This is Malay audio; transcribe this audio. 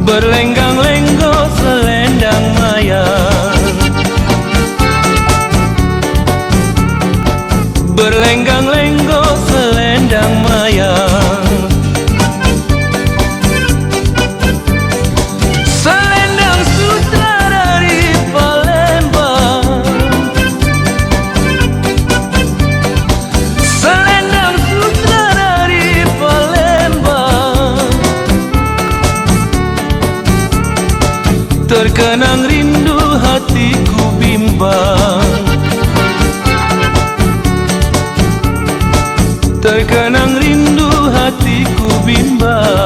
berlenggang-lenggo selendang maya, berlenggang-lenggo selendang maya. Selendang sutra dari Palembang, selendang sutra dari Palembang. Terkenang rindu hatiku bimbang, terkenang rindu hatiku bimbang.